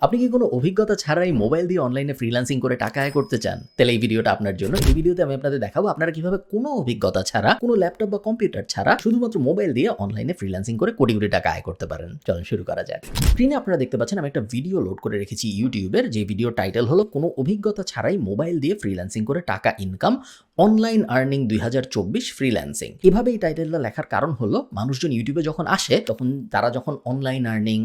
আপনি কি কোনো অভিজ্ঞতা ছাড়াই মোবাইল দিয়ে অনলাইনে ফ্রিল্যান্সিং করে টাকা আয় করতে চান? তাহলে এই ভিডিওটা আপনার জন্য। এই ভিডিওতে আমি আপনাদের দেখাবো আপনারা কিভাবে কোনো অভিজ্ঞতা ছাড়া, কোনো ল্যাপটপ বা কম্পিউটার ছাড়া শুধুমাত্র মোবাইল দিয়ে অনলাইনে ফ্রিল্যান্সিং করে কোটি কোটি টাকা আয় করতে পারেন। চলুন শুরু করা যাক। স্ক্রিনে আপনারা দেখতে পাচ্ছেন আমি একটা ভিডিও লোড করে রেখেছি ইউটিউবের, যে ভিডিও টাইটেল হলো কোনো অভিজ্ঞতা ছাড়াই মোবাইল দিয়ে ফ্রিল্যান্সিং করে টাকা ইনকাম, অনলাইন আর্নিং 2024 ফ্রিল্যান্সিং। এভাবে এই টাইটেলটা লেখার কারণ হলো মানুষজন ইউটিউবে যখন আসে তখন তারা যখন অনলাইন আর্নিং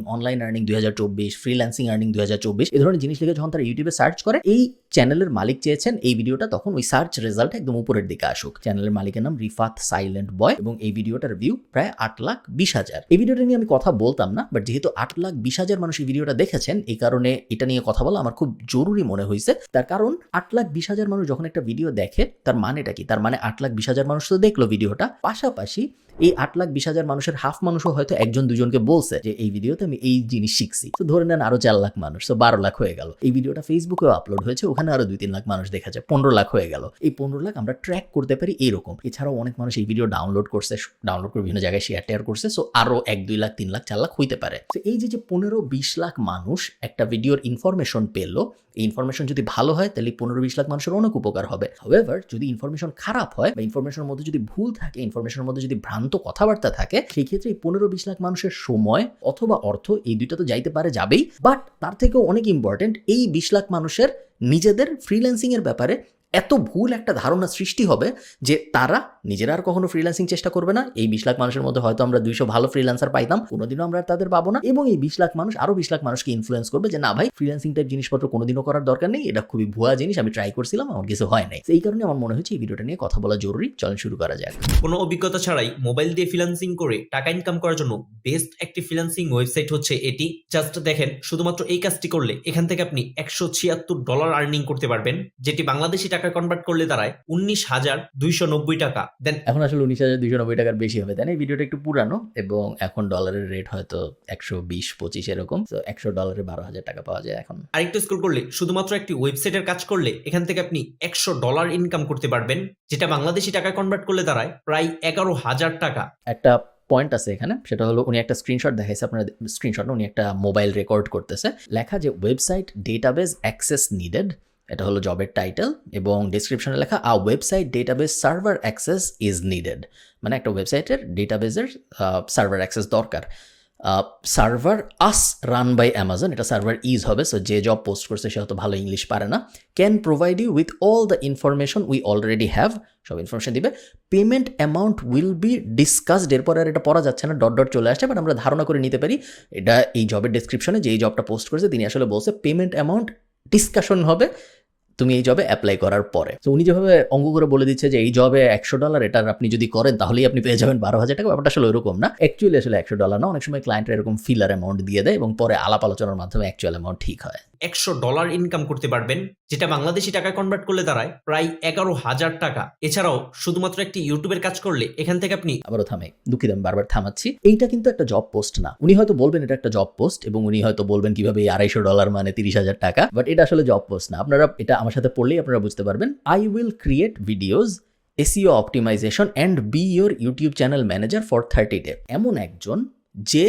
2024, ফ্রিল্যান্সিং আর্নিং 2024 এই ধরনের জিনিস লিখে যখন তারা ইউটিউবে সার্চ করে, এই চ্যানেলের মালিক চেয়েছেন এই ভিডিওটা তখন ওই সার্চ রেজাল্ট একদম উপরের দিকে আসুক। চ্যানেলের মালিকের নাম রিফাত সাইলেন্ট বয় এবং এই ভিডিওটার ভিউ প্রায় 8,20,000। এই ভিডিওটা নিয়ে আমি কথা বলতাম না, বাট যেহেতু 8,20,000 মানুষ এই ভিডিওটা দেখেছেন, এই কারণে এটা নিয়ে কথা বলা আমার খুব জরুরি মনে হয়েছে। তার কারণ 8,20,000 মানুষ যখন একটা ভিডিও দেখে তার মানেটা কি? তার মানে 8,20,000 মানুষ তো দেখলো ভিডিওটা, পাশাপাশি এই 8,20,000 মানুষের হাফ মানুষও হয়তো একজন দুজনকে বলছে যে এই ভিডিওতে আমি এই জিনিস শিখছি। তো ধরে নেন আরো 4 লাখ মানুষ, তো 12 লাখ হয়ে গেল। এই ভিডিওটা ফেসবুকেও আপলোড হয়েছে, ওখানে আরো 2-3 লাখ মানুষ দেখেছে, 15 লাখ হয়ে গেল। এই 15 লাখ আমরা ট্র্যাক করতে পারি এইরকম। এছাড়াও অনেক মানুষ এই ভিডিও ডাউনলোড করে বিভিন্ন জায়গায় শেয়ার করছে, সো আরো 1-2 লাখ 3 লাখ 4 লাখ হইতে পারে। তো এই যে 15-20 লাখ মানুষ একটা ভিডিওর ইনফরমেশন পেলো, এই ইনফরমেশন যদি ভালো হয় তাহলে 15-20 লাখ মানুষের অনেক উপকার হবে। হাউএভার যদি ইনফরমেশন খারাপ হয় বা ইনফরমেশনের মধ্যে যদি ভুল থাকে, ইনফরমেশনের মধ্যে যদি ভ্রান্ত কথাবার্তা থাকে, সেই ক্ষেত্রে এই 15-20 লাখ মানুষের সময় অথবা অর্থ এই দুইটা তো যাইতে পারে, যাবেই, বাট তার থেকেও অনেক ইম্পর্টেন্ট এই 20 লাখ মানুষের নিজেদের ফ্রিল্যান্সিং এর ব্যাপারে এত ভুল একটা ধারণা সৃষ্টি হবে যে তারা নিজেরা আর কখনো ফ্রিল্যান্সিং চেষ্টা করবে না। এই 20 লাখ মানুষের মধ্যে হয়তো আমরা 200 ভালো ফ্রিল্যান্সার পাইতাম, কোনোদিনও আমরা তাদের পাবো না। এবং এই 20 লাখ মানুষ আরো 20 লাখ মানুষকে ইনফ্লুয়েন্স করবে যে না ভাই, ফ্রিল্যান্সিং টাইপ জিনিসপত্র কোনোদিনও করার দরকার নেই, এটা খুবই ভুয়া জিনিস, আমি ট্রাই করছিলাম, আমার কিছু হয় নাই। এই কারণে আমার মনে হচ্ছে এই ভিডিওটা নিয়ে কথা বলা জরুরি। চলুন শুরু করা যাক। কোনো অভিজ্ঞতা ছাড়াই মোবাইল দিয়ে ফ্রিল্যান্সিং করে টাকা ইনকাম করার জন্য বেস্ট একটি ফ্রিল্যান্সিং ওয়েবসাইট হচ্ছে এটি। জাস্ট দেখেন, শুধুমাত্র এই কাজটি করলে এখান থেকে আপনি $176 আর্নিং করতে পারবেন, যেটি বাংলাদেশি টাকায় কনভার্ট করলে দাঁড়ায় 19,290 টাকা। দেন এখন আসলে 19,290 টাকার বেশি হবে, তাই না? এই ভিডিওটা একটু পুরানো এবং এখন ডলারের রেট হয়তো 120-25 এরকম। তো $100 12,000 টাকা পাওয়া যায় এখন। আরেকটু স্ক্রল করলে শুধুমাত্র একটি ওয়েবসাইটের কাজ করলে এখান থেকে আপনি $100 ইনকাম করতে পারবেন, যেটা বাংলাদেশি টাকায় কনভার্ট করলে দাঁড়ায় প্রায় 11,000 টাকা। একটা পয়েন্ট আছে এখানে, সেটা হলো উনি একটা স্ক্রিনশট দেখাইছে, আপনারা স্ক্রিনশট না, উনি একটা মোবাইল রেকর্ড করতেছে, লেখা যে ওয়েবসাইট ডেটাবেস অ্যাক্সেস নিডেড, এটা হলো জবের টাইটেল, এবং ডেসক্রিপশনে লেখা a website database server access is needed, মানে একটা ওয়েবসাইটের ডেটাবেসের সার্ভার অ্যাক্সেস দরকার। Server as run by Amazon, এটা সার্ভার ইজ হবে, সো যে জব পোস্ট করছে সে হয়তো ভালো ইংলিশ পারে না। Can provide you with all the information we already have, সব ইনফরমেশন দিবে। Payment amount will be discussed, এরপর আর এটা পড়া যাচ্ছে না, ডট চলে আসছে, বাট আমরা ধারণা করে নিতে পারি এটা এই জবের ডেসক্রিপশনে যে এই জবটা পোস্ট করেছে তিনি আসলে বলছে পেমেন্ট অ্যামাউন্ট ডিসকাশন হবে তুমি এই জবে অ্যাপ্লাই করার পরে। তো উনি যেভাবে অঙ্ক করে বলে দিচ্ছে যে এই জবে $100, এটার আপনি যদি করেন তাহলেই আপনি পেয়ে যাবেন 12,000 টাকা, ব্যাপারটা আসলে ওরকম না। অ্যাকচুয়ালি আসলে $100 না, অনেক সময় ক্লায়েন্টরা এরকম ফিলার অ্যামাউন্ট দিয়ে দেয় এবং পরে আলাপ আলোচনার মাধ্যমে অ্যাকচুয়াল অ্যামাউন্ট ঠিক হয়। $100 ইনকাম করতে পারবেন, যেটা বাংলাদেশি টাকায় কনভার্ট করলে দাঁড়ায় প্রায় 11,000 টাকা। এছাড়াও শুধুমাত্র একটি ইউটিউবের কাজ করলে এখান থেকে আপনি আবারও থামে, দুঃখিত আমি বারবার থামাচ্ছি। এইটা কিন্তু একটা জব পোস্ট না। উনি হয়তো বলবেন এটা একটা জব পোস্ট এবং উনি হয়তো বলবেন কিভাবে এই $250 মানে 30,000 টাকা, বাট এটা আসলে জব পোস্ট না। আপনারা এটা আমার সাথে পড়লেই আপনারা বুঝতে পারবেন। I will create videos, SEO optimisation and B your YouTube channel manager for 30 day. এমন একজন যে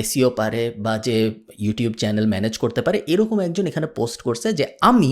SEO পারে বা যে ইউটিউব চ্যানেল ম্যানেজ করতে পারে, এরকম একজন এখানে পোস্ট করছে যে আমি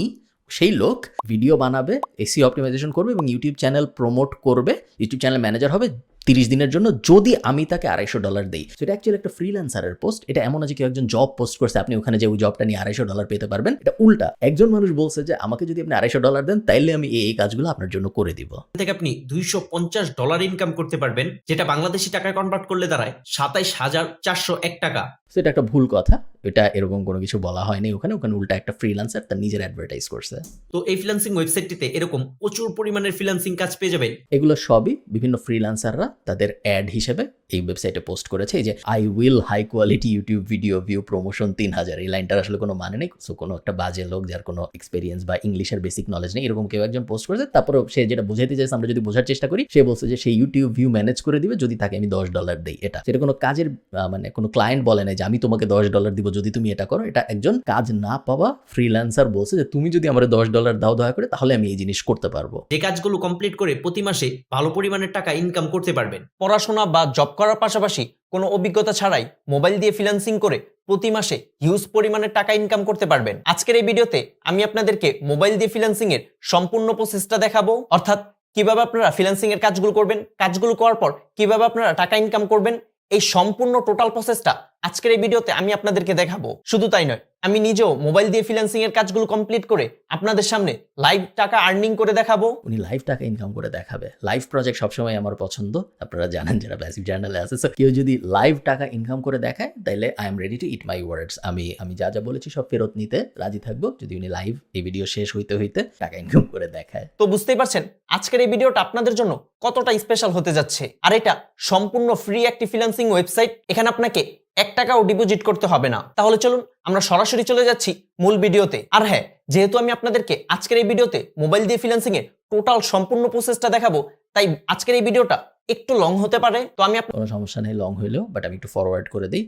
সেই লোক, ভিডিও বানাবে, SEO অপটিমাইজেশন করবে এবং ইউটিউব চ্যানেল প্রমোট করবে, ইউটিউব চ্যানেল ম্যানেজার হবে 30 দিনের জন্য যদি আমি তাকে $250 দিই। সেটা অ্যাকচুয়ালি একটা ফ্রিল্যান্সারের পোস্ট। এটা এমন না যে কেউ একজন জব পোস্ট করছে আপনি ওখানে যে ওই জবটা নিয়ে $250 পেতে পারবেন। এটা উল্টা, একজন মানুষ বলছে যে আমাকে যদি আপনি $250 দেন তাইলে আমি এই কাজগুলো আপনার জন্য করে দিব। এখান থেকে আপনি $250 ইনকাম করতে পারবেন, যেটা বাংলাদেশি টাকায় কনভার্ট করলে দাঁড়ায় 27,401 টাকা। সেটা একটা ভুল কথা, এটা এরকম কোনো কিছু বলা হয়নি ওখানে উল্টা একটা ফ্রিল্যান্সার তার নিজের অ্যাডভার্টাইজ করছে। তো এই ফ্রিল্যান্সিং ওয়েবসাইটটিতে এরকম প্রচুর পরিমাণের ফ্রিল্যান্সিং কাজ পেয়ে যাবেন। এগুলো সবই বিভিন্ন ফ্রিল্যান্সাররা তাদের অ্যাড হিসেবে এই ওয়েবসাইটে পোস্ট করেছে। এই যে I will high quality YouTube video view promotion 3,000, এই লাইনটার আসলে কোনো মানে নেই। সো কোনো একটা বাজে লোক যার কোনো এক্সপিরিয়েন্স বা ইংলিশের বেসিক নলেজ নেই, এরকম কেউ একজন পোস্ট করেছে। তারপরে সে যেটা বোঝাইতে চাইছে আমরা যদি বোঝার চেষ্টা করি, সে বলছে যে সেই ইউটিউব ভিউ ম্যানেজ করে দিবে যদি তাকে আমি $10 দিই। এটা সেটা কোনো কাজের মানে কোনো ক্লায়েন্ট বলে নাই যে আমি তোমাকে $10 দিব যদি তুমি এটা করো। এটা একজন কাজ না পাওয়া ফ্রিল্যান্সার বলছে যে তুমি যদি আমার $10 দাও দয়া করে, তাহলে আমি এই জিনিস করতে পারবো। যে কাজগুলো কমপ্লিট করে প্রতি মাসে ভালো পরিমাণের টাকা ইনকাম করতে পারবেন। পড়াশোনা বা জব করার পাশাপাশি কোনো অভিজ্ঞতা ছাড়াই মোবাইল দিয়ে ফ্রিল্যান্সিং করে প্রতি মাসে হিউজ পরিমাণে টাকা ইনকাম করতে পারবেন। আজকের এই ভিডিওতে আমি আপনাদেরকে মোবাইল দিয়ে ফ্রিল্যান্সিং এর সম্পূর্ণ প্রসেসটা দেখাবো, অর্থাৎ কিভাবে আপনারা ফ্রিল্যান্সিং এর কাজগুলো করবেন, কাজগুলো করার পর কিভাবে আপনারা টাকা ইনকাম করবেন, এই সম্পূর্ণ টোটাল প্রসেসটা আজকের এই ভিডিওতে আমি আপনাদেরকে দেখাবো। শুধু তাই নয়, আমি নিজেও মোবাইল দিয়ে ফ্রিল্যান্সিং এর কাজগুলো কমপ্লিট করে আপনাদের সামনে লাইভ টাকা আর্নিং করে দেখাবো। উনি লাইভ টাকা ইনকাম করে দেখাবে। লাইভ প্রজেক্ট সবসময় আমার পছন্দ, আপনারা জানেন যারা প্যাসিভ জার্নালে আছে। সো কেউ যদি লাইভ টাকা ইনকাম করে দেখায় তাহলে আই এম রেডি টু ইট মাই ওয়ার্ডস। আমি যা যা বলেছি সব ফেরত নিতে রাজি থাকবো যদি উনি লাইভ এই ভিডিও শেষ হইতে টাকা ইনকাম করে দেখায়। তো বুঝতেই পারছেন আজকের এই ভিডিওটা আপনাদের জন্য কতটা স্পেশাল হতে যাচ্ছে। আর এটা সম্পূর্ণ ফ্রি একটি ফ্রিল্যান্সিং ওয়েবসাইট, এখানে আপনাকে 1 টাকাও ডিপোজিট করতে হবে না। তাহলে চলুন আমরা সরাসরি চলে যাচ্ছি মূল ভিডিওতে। আর হ্যাঁ, যেহেতু আমি আপনাদেরকে আজকের এই ভিডিওতে মোবাইল দিয়ে ফ্রিল্যান্সিং এর টোটাল সম্পূর্ণ প্রসেসটা দেখাবো, তাই আজকের এই ভিডিওটা একটু লং হতে পারে। তো আমি কোনো সমস্যা নেই লং হইলেও, বাট আমি একটু ফরওয়ার্ড করে দিই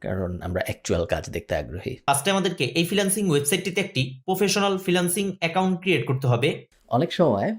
কারণ আমরা অ্যাকচুয়াল কাজ দেখতে আগ্রহী। ফার্স্টে আমাদেরকে এই ফ্রিল্যান্সিং ওয়েবসাইটটিতে একটি প্রফেশনাল ফ্রিল্যান্সিং অ্যাকাউন্ট ক্রিয়েট করতে হবে। অনেক সময়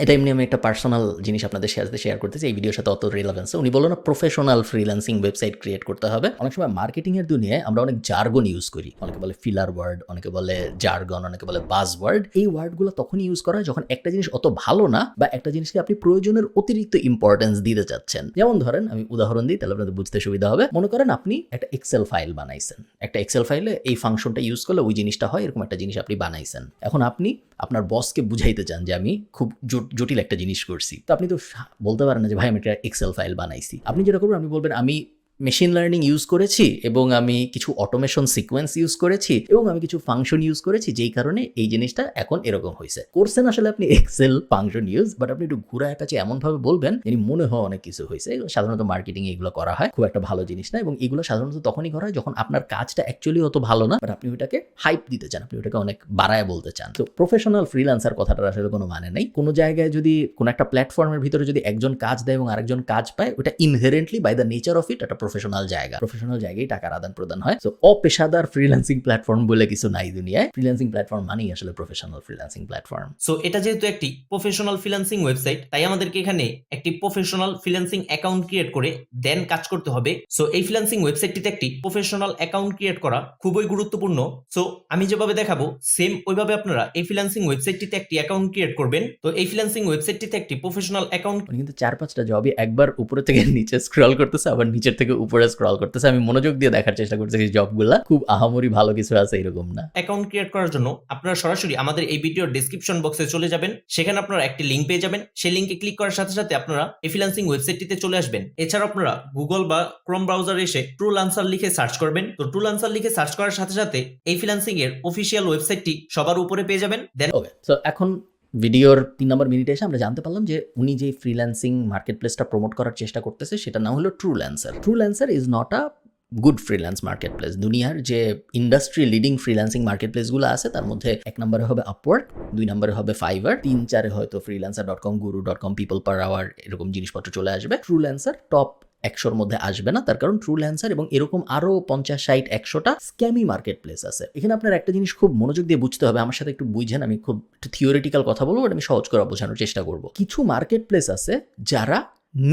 এটা এমনি আমি একটা পার্সোনাল জিনিস আপনাদের সাথে শেয়ার করতেছি, এই ভিডিওর সাথে অত রিলেভেন্স। উনি বললো না প্রফেশনাল ফ্রিল্যান্সিং ওয়েবসাইট ক্রিয়েট করতে হবে। অনেক সময় মার্কেটিং এর দুনিয়ায় আমরা অনেক জার্গন ইউজ করি, অনেকে বলে ফিলার ওয়ার্ড, অনেকে বলে জার্গন, অনেকে বলে বাজ ওয়ার্ড। এই ওয়ার্ডগুলো তখনই ইউজ করা হয় যখন একটা জিনিস অত ভালো না বা একটা জিনিসকে আপনি প্রয়োজনের অতিরিক্ত ইম্পর্টেন্স দিতে চাচ্ছেন। যেমন ধরেন আমি উদাহরণ দিই তাহলে আপনাদের বুঝতে সুবিধা হবে। মনে করেন আপনি একটা এক্সেল ফাইল বানাইছেন, একটা এক্সেল ফাইলে এই ফাংশনটা ইউজ করলে ওই জিনিসটা হয়, এরকম একটা জিনিস আপনি বানাইছেন। এখন আপনি আপনার বসকে বুঝাইতে চান যে আমি খুব জটিল একটা জিনিস করছি, তো আপনি তো বলতে পারেন না যে ভাই আমি একটা এক্সেল ফাইল বানাইছি। আপনি যেটা করবেন, আপনি বলবেন আমি মেশিন লার্নিং ইউজ করেছি এবং আমি কিছু অটোমেশন সিকোয়েন্স ইউজ করেছি এবং আমি কিছু ফাংশন ইউজ করেছি, যেই কারণে এই জিনিসটা এখন এরকম হয়েছে। করছেন আসলে আপনি এক্সেল ফাংশন ইউজ, বাট আপনি একটু ঘুরায় পেঁচে এমনভাবে বলবেন যিনি মনে হয় অনেক কিছু হয়েছে। সাধারণত মার্কেটিং এগুলো করা হয়, খুব একটা ভালো জিনিস না, এবং এগুলো সাধারণত তখনই করা হয় যখন আপনার কাজটা অ্যাকচুয়ালি অত ভালো না, বাট আপনি ওটাকে হাইপ দিতে চান, আপনি ওটাকে অনেক বাড়ায় বলতে চান। তো প্রফেশনাল ফ্রিল্যান্সার কথাটার আসলে কোনো মানে নেই। কোনো জায়গায় যদি কোনো একটা প্ল্যাটফর্মের ভিতরে যদি একজন কাজ দেয় এবং আরেকজন কাজ পায়, ওটা inherently by the nature of it একটা প্রফেশনাল জায়গা, প্রফেশনাল জায়গায় টাকার আদান প্রদান হয়। সো অপেশাদার ফ্রিল্যান্সিং প্ল্যাটফর্ম বলে কিছু নাই দুনিয়ায়। ফ্রিল্যান্সিং প্ল্যাটফর্ম মানেই আসলে প্রফেশনাল ফ্রিল্যান্সিং প্ল্যাটফর্ম। সো এটা যেহেতু একটি প্রফেশনাল ফ্রিল্যান্সিং ওয়েবসাইট, তাই আমাদেরকে এখানে একটি প্রফেশনাল ফ্রিল্যান্সিং অ্যাকাউন্ট ক্রিয়েট করে দেন কাজ করতে হবে। সো এই ফ্রিল্যান্সিং ওয়েবসাইটটিতে একটি প্রফেশনাল অ্যাকাউন্ট ক্রিয়েট করা খুবই গুরুত্বপূর্ণ। সো আমি যেভাবে দেখাবো সেম ওইভাবে আপনারা এই ফ্রিল্যান্সিং ওয়েবসাইটটিতে একটি অ্যাকাউন্ট ক্রিয়েট করবেন। তো এই ফ্রিল্যান্সিং ওয়েবসাইটটিতে একটি প্রফেশনাল অ্যাকাউন্ট কিন্তু 4-5টা জবই একবার উপরে থেকে নিচে স্ক্রল করতেছে, আবার নিচের থেকে উপরে স্ক্রল করতেছে। আমি মনোযোগ দিয়ে দেখার চেষ্টা করতেছি জবগুলা খুব আহামরি ভালো কিছু আছে এরকম না। অ্যাকাউন্ট ক্রিয়েট করার জন্য আপনারা সরাসরি আমাদের এই ভিডিওর ডেসক্রিপশন বক্সে চলে যাবেন, সেখানে আপনারা একটি লিংক পেয়ে যাবেন। সেই লিংকে ক্লিক করার সাথে সাথে আপনারা এই ফ্রিল্যান্সিং ওয়েবসাইটটিতে চলে আসবেন। এছাড়া আপনারা গুগল বা ক্রোম ব্রাউজারে এসে ট্রুলান্সার লিখে সার্চ করবেন। তো ট্রুলান্সার লিখে সার্চ করার সাথে সাথে এই ফ্রিল্যান্সিং এর অফিসিয়াল ওয়েবসাইটটি সবার উপরে পেয়ে যাবেন। দেন ওকে, সো এখন ভিডিওর 3 নম্বর মিনিটে এসে আমরা জানতে পারলাম যে উনি যে ফ্রিল্যান্সিং মার্কেট প্লেসটা প্রমোট করার চেষ্টা করতেছে সেটা নাম হলো Truelancer. Truelancer is not a good freelance market place. দুনিয়ার যে ইন্ডাস্ট্রি লিডিং ফ্রিল্যান্সিং মার্কেট প্লেসগুলো আছে তার মধ্যে 1 নম্বরে হবে আপওয়ার্ক, 2 নম্বরে হবে ফাইবার, 3-4 হয়তো freelancer.com, guru.com, people per hour এরকম জিনিসপত্র চলে আসবে। ট্রুল্যান্সার টপ 100-র মধ্যে আসবে না, তার কারণ ট্রুল্যান্সার এবং এরকম আরো 50-60-100টা স্ক্যামি মার্কেট প্লেস আছে। এখানে আপনার একটা জিনিস খুব মনোযোগ দিয়ে বুঝতে হবে, আমার সাথে একটু বুঝেন, আমি খুব থিওরিটিক্যাল কথা বলবো, আমি সহজ করে বোঝানোর চেষ্টা করব। কিছু মার্কেট প্লেস আছে যারা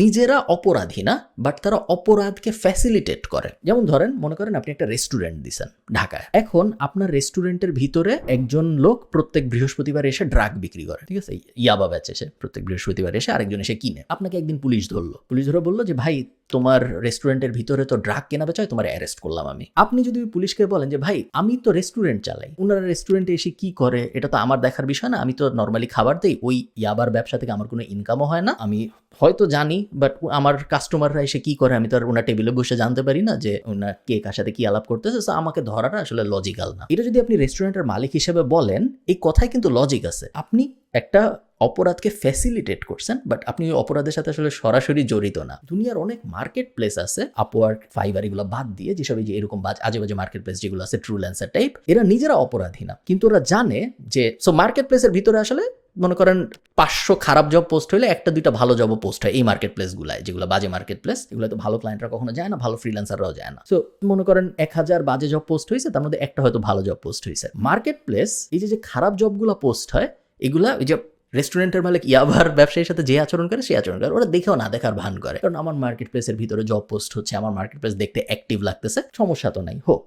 নিজেরা অপরাধী না, বাট তারা অপরাধকে ফ্যাসিলিটেট করে। যেমন ধরেন মনে করেন আপনি একটা রেস্টুরেন্ট দিছেন ঢাকায়, এখন আপনার রেস্টুরেন্টের ভিতরে একজন লোক প্রত্যেক বৃহস্পতিবার এসে ড্রাগ বিক্রি করে, ঠিক আছে, ইয়াবা বেচে সে প্রত্যেক বৃহস্পতিবার এসে, আরেকজন এসে কিনে। আপনাকে একদিন পুলিশ ধরলো, পুলিশ ধরে বললো যে ভাই তোমার রেস্টুরেন্টের ভিতরে তো ড্রাগ কেনা বেচা হয়, তোমার অ্যারেস্ট করলাম আমি। আপনি যদি পুলিশকে বলেন যে ভাই আমি তো রেস্টুরেন্ট চালাই, ওনারা রেস্টুরেন্টে এসে কি করে এটা তো আমার দেখার বিষয় না, আমি তো নর্মালি খাবার দেই, ওই ইয়াবার ব্যবসা থেকে আমার কোনো ইনকামও হয় না, আমি হয়তো জানি বাট আমার কাস্টমাররা এসে কি করে আমি তো আর ওনার টেবিলে বসে জানতে পারি না যে ওনার কে কার সাথে কি আলাপ করতেছে, সো আমাকে ধরাটা আসলে লজিক্যাল না। এটা যদি আপনি রেস্টুরেন্টের মালিক হিসেবে বলেন, এই কথায় কিন্তু লজিক আছে। আপনি একটা অপরাধকে ফ্যাসিলিটেট করছেন, বাট আপনি ওই অপরাধের সাথে আসলে সরাসরি জড়িত না। দুনিয়ার অনেক মার্কেট প্লেস আছে, আপওয়ার্ক, ফাইবার এগুলো বাদ দিয়ে, যেসব যে এরকম আজে বাজে মার্কেট প্লেস যেগুলো আছে ট্রুল্যান্সার টাইপ, এরা নিজেরা অপরাধী না, কিন্তু ওরা জানে যে সো মার্কেট প্লেসের ভিতরে আসলে মনে করেন 500 খারাপ জব পোস্ট হলে 1-2টা ভালো জবও পোস্ট হয় এই মার্কেট প্লেসগুলায়, যেগুলো বাজে মার্কেট প্লেস, এগুলো তো ভালো ক্লায়েন্টরা কখনো যায় না, ভালো ফ্রিল্যান্সাররাও যায় না। সো মনে করেন 1000 বাজে জব পোস্ট হয়েছে, তার মধ্যে একটা হয়তো ভালো জব পোস্ট হয়েছে। মার্কেট প্লেস এই যে খারাপ জবগুলো পোস্ট হয়, এগুলা ওই যে রেস্টুরেন্টের মালিক ইয়াবার ব্যবসায়ীর সাথে যে আচরণ করে সেই আচরণ করে, ওরা দেখেও না দেখার ভান করে। কারণ আমার মার্কেট প্লেসের ভিতরে জব পোস্ট হচ্ছে, আমার মার্কেট প্লেস দেখতে অ্যাক্টিভ লাগতেছে, সমস্যা তো নাই, হোক।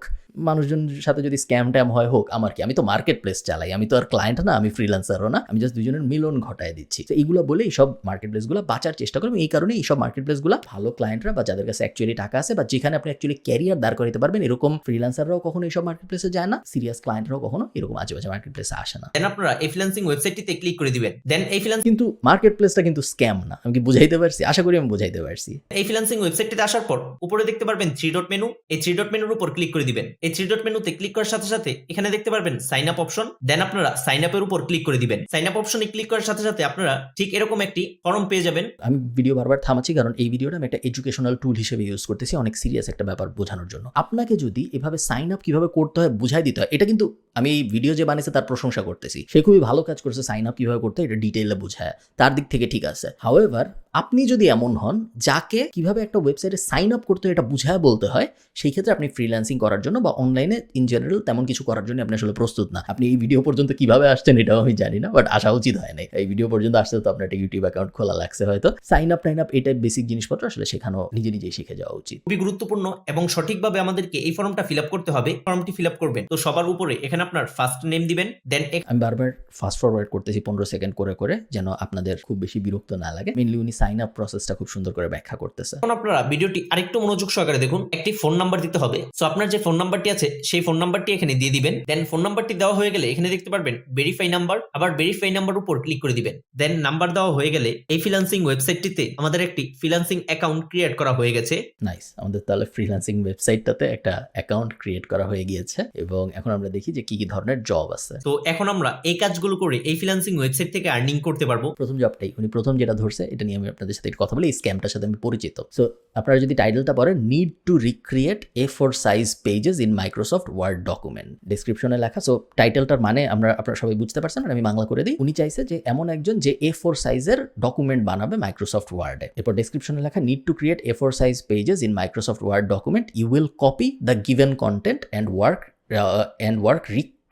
মানুষজনের সাথে যদি স্ক্যাম ট্যাম হয় হোক, আমার কি, আমি তো মার্কেট প্লেস চালাই, আমি তো আর ক্লায়েন্ট না, আমি ফ্রিল্যান্সারও না, আমি জাস্ট দুজনের মিলন ঘটায় দিচ্ছি। তো এইগুলো বলে এইসব মার্কেট প্লেসগুলো বাঁচার চেষ্টা করবে। এই কারণে এইসব মার্কেট প্লেসগুলো ভালো ক্লায়েন্টরা বা যাদের কাছে অ্যাকচুয়ালি টাকা আছে বা যেখানে আপনি অ্যাকচুয়ালি ক্যারিয়ার দাঁড় করাতে পারবেন, এরকম ফ্রিল্যান্সাররাও কখনো এইসব মার্কেট প্লেসে যায় না, সিরিয়াস ক্লায়েন্টরাও কখনো এরকম আজেবাজে মার্কেট প্লেসে আসে না। দেন আপনারা এই ফ্রিল্যান্সিং ওয়েবসাইটটিতে ক্লিক করে দিবেন। দেন এই কিন্তু মার্কেট প্লেসটা কিন্তু স্ক্যাম না, আমি কি বুঝাইতে পারছি? আশা করি আমি বুঝাইতে পারছি। ফ্রিল্যান্সিং ওয়েবসাইটটিতে আসার পর উপরে দেখতে পারবেন 3 ডট মেনু। এই 3 ডট মেনুর উপর ক্লিক করে দিবেন। এই 3 ডট মেনুতে ক্লিক করার সাথে সাথে এখানে দেখতে পারবেন সাইন আপ অপশন। দেন আপনারা সাইন আপের উপর ক্লিক করে দিবেন। সাইন আপ অপশনে ক্লিক করার সাথে সাথে আপনারা ঠিক এরকম একটি ফর্ম পেয়ে যাবেন। আমি ভিডিও বারবার থামাচ্ছি কারণ এই ভিডিওটা আমি একটা এডুকেশনাল টুল হিসেবে ইউজ করতেছি, অনেক সিরিয়াস একটা ব্যাপার বোঝানোর জন্য। আপনাকে যদি এভাবে সাইন আপ কিভাবে করতে হয় বুঝাই দিতে হয়, এটা কিন্তু আমি এই ভিডিও যে বানিয়েছে তার প্রশংসা করতেছি, সে খুবই ভালো কাজ করছে, সাইন আপ কিভাবে করতে হয় এটা ডিটেইলে বুঝায়, তার দিক থেকে ঠিক আছে। হাউএভার আপনি যদি এমন হন যাকে কিভাবে একটা ওয়েবসাইটে সাইন আপ করতে হয় এটা বুঝায় বলতে হয়, সেই ক্ষেত্রে আপনি ফ্রিল্যান্সিং করার জন্য বা অনলাইনে ইন জেনারেল তেমন কিছু করার জন্য আপনি আসলে প্রস্তুত না। আপনি এই ভিডিও পর্যন্ত কিভাবে আসছেন এটাও আমি জানি না, বাট আসা উচিত হয় নাই। এই ভিডিও পর্যন্ত আসতে তো আপনার একটা ইউটিউব অ্যাকাউন্ট খোলা লাগছে হয়তো। সাইন আপ টাইন আপ এই টাইপ বেসিক জিনিসপত্র আসলে শেখানো নিজে নিজেই শিখে যাওয়া উচিত। খুবই গুরুত্বপূর্ণ এবং সঠিকভাবে আমাদেরকে এই ফর্মটা ফিল আপ করতে হবে। ফর্মটি ফিল আপ করবেন তো সবার উপরে এখানে আপনার ফার্স্ট নেম দিবেন। দেন আমি বারবার ফাস্ট ফরওয়ার্ড করতেছি 15 সেকেন্ড করে করে, যেন আপনাদের খুব বেশি বিরক্ত না লাগে। মেইনলি উনি সাইন আপ প্রসেসটা খুব সুন্দর করে ব্যাখ্যা করতেছে। এখন আপনারা ভিডিওটি আরেকটু মনোযোগ সহকারে দেখুন। একটি ফোন নাম্বার দিতে হবে। সো আপনার যে ফোন নাম্বারটি আছে সেই ফোন নাম্বারটি এখানে দিয়ে দিবেন। দেন ফোন নাম্বারটি দেওয়া হয়ে গেলে এখানে দেখতে পারবেন ভেরিফাই নাম্বার, আবার ভেরিফাই নাম্বার উপর ক্লিক করে দিবেন। দেন নাম্বার দেওয়া হয়ে গেলে এই ফ্রিল্যান্সিং ওয়েবসাইটটিতে আমাদের একটি ফ্রিল্যান্সিং অ্যাকাউন্ট ক্রিয়েট করা হয়ে গেছে। নাইস, আমাদের তাহলে ফ্রিল্যান্সিং ওয়েবসাইটটাতে একটা অ্যাকাউন্ট ক্রিয়েট করা হয়ে গিয়েছে এবং এখন আমরা দেখি যে কি কি ধরনের জব আছে। তো এখন আমরা এই কাজগুলো করে এই ফ্রিল্যান্সিং ওয়েবসাইট থেকে আর্নিং করতে পারবো। প্রথম জবটাই উনি প্রথম যেটা ধরছে এটা নিয়ে আমি আপনাদের সাথে একটু কথা বলি, এই স্ক্যামটার সাথে আমি পরিচিত। সো আপনারা যদি টাইটেলটা পড়েন, need to recreate A4 size pages in Microsoft Word document, ডেসক্রিপশনে লেখা। সো টাইটেলটার মানে আপনারা সবাই বুঝতে পারছেন, আর আমি বাংলা করে দিই। উনি চাইছে যে এমন একজন যে A4 সাইজের ডকুমেন্ট বানাবে মাইক্রোসফট ওয়ার্ডে। এরপর ডেসক্রিপশনে লেখা, need to create A4 size pages in Microsoft Word document, you will copy the given content and work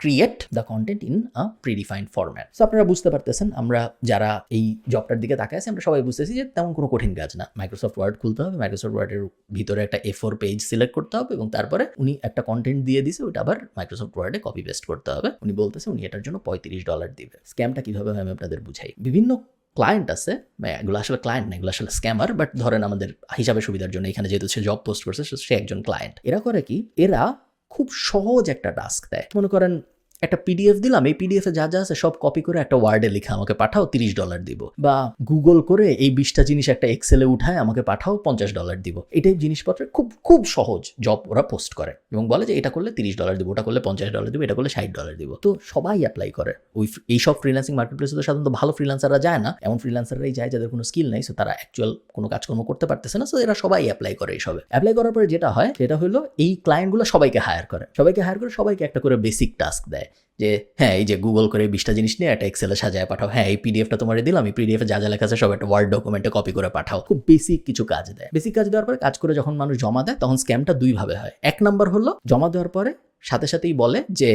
create the content in a predefined format. So আপনারা বুঝতে পারতেছেন, আমরা যারা এই জবটার দিকে তাকাই আছি আমরা সবাই বুঝতেছি যে তেমন কোনো কঠিন কাজ না। মাইক্রোসফট ওয়ার্ড খুলতে হবে, মাইক্রোসফট ওয়ার্ডের ভিতরে একটা A4 পেজ সিলেক্ট করতে হবে এবং তারপরে উনি একটা কন্টেন্ট দিয়ে দিছে, ওটা আবার মাইক্রোসফট ওয়ার্ডে কপি পেস্ট করতে হবে। উনি বলতেছে উনি এটার জন্য $35 দিবে। স্ক্যামটা কিভাবে হয় আমি আপনাদের বুঝাই। বিভিন্ন ক্লায়েন্ট আছে, এগুলো আসলে ক্লায়েন্ট না, এগুলো আসলে স্ক্যামার, বাট ধরেন আমাদের হিসাবে সুবিধার জন্য এখানে যেহেতু সে জব পোস্ট করছে সে একজন ক্লায়েন্ট। এরা করে কি, এরা খুব সহজ একটা টাস্ক দেয়। মনে করেন একটা পিডিএফ দিলাম, এই পিডিএফে যা যা আছে সব কপি করে একটা ওয়ার্ডে লিখে আমাকে পাঠাও, $30 দিব। বা গুগল করে এই 20টা জিনিস একটা এক্সেলে উঠায় আমাকে পাঠাও, $50 দিব। এটাই জিনিসপত্র খুব খুব সহজ জব ওরা পোস্ট করে এবং বলে যে এটা করলে $30 দিব, ওটা করলে $50 দিব, এটা করলে $60 দিব। তো সবাই অ্যাপ্লাই করে। এইসব ফ্রিল্যান্সিং মার্কেট প্লেসে তো সাধারণত ভালো ফ্রিল্যান্সাররা যায় না, এমন ফ্রিল্যান্সাররাই যায় যাদের কোনো স্কিল নাই, সো তারা অ্যাকচুয়াল কোনো কাজকর্ম করতে পারতেছে না। সো এরা সবাই অ্যাপ্লাই করে। এইসবে অ্যাপ্লাই করার পরে যেটা হয় সেটা হলো এই ক্লায়েন্টগুলো সবাইকে হায়ার করে, সবাইকে একটা করে বেসিক টাস্ক দেয় যে হ্যাঁ এই যে গুগল করে 20টা জিনিস নিয়ে একটা এক্সেলে সাজায় পাঠাও, হ্যাঁ এই পিডিএফটা তোমার দিলাম, এই পিডিএফে যা যা লেখা আছে সব একটা ওয়ার্ড ডকুমেন্টে কপি করে পাঠাও। খুব বেসিক কিছু কাজ দেয়। বেসিক কাজ দেওয়ার পরে কাজ করে যখন মানুষ জমা দেয় তখন স্ক্যামটা দুইভাবে হয়। এক নাম্বার হলো জমা দেওয়ার পরে সাথে সাথেই বলে যে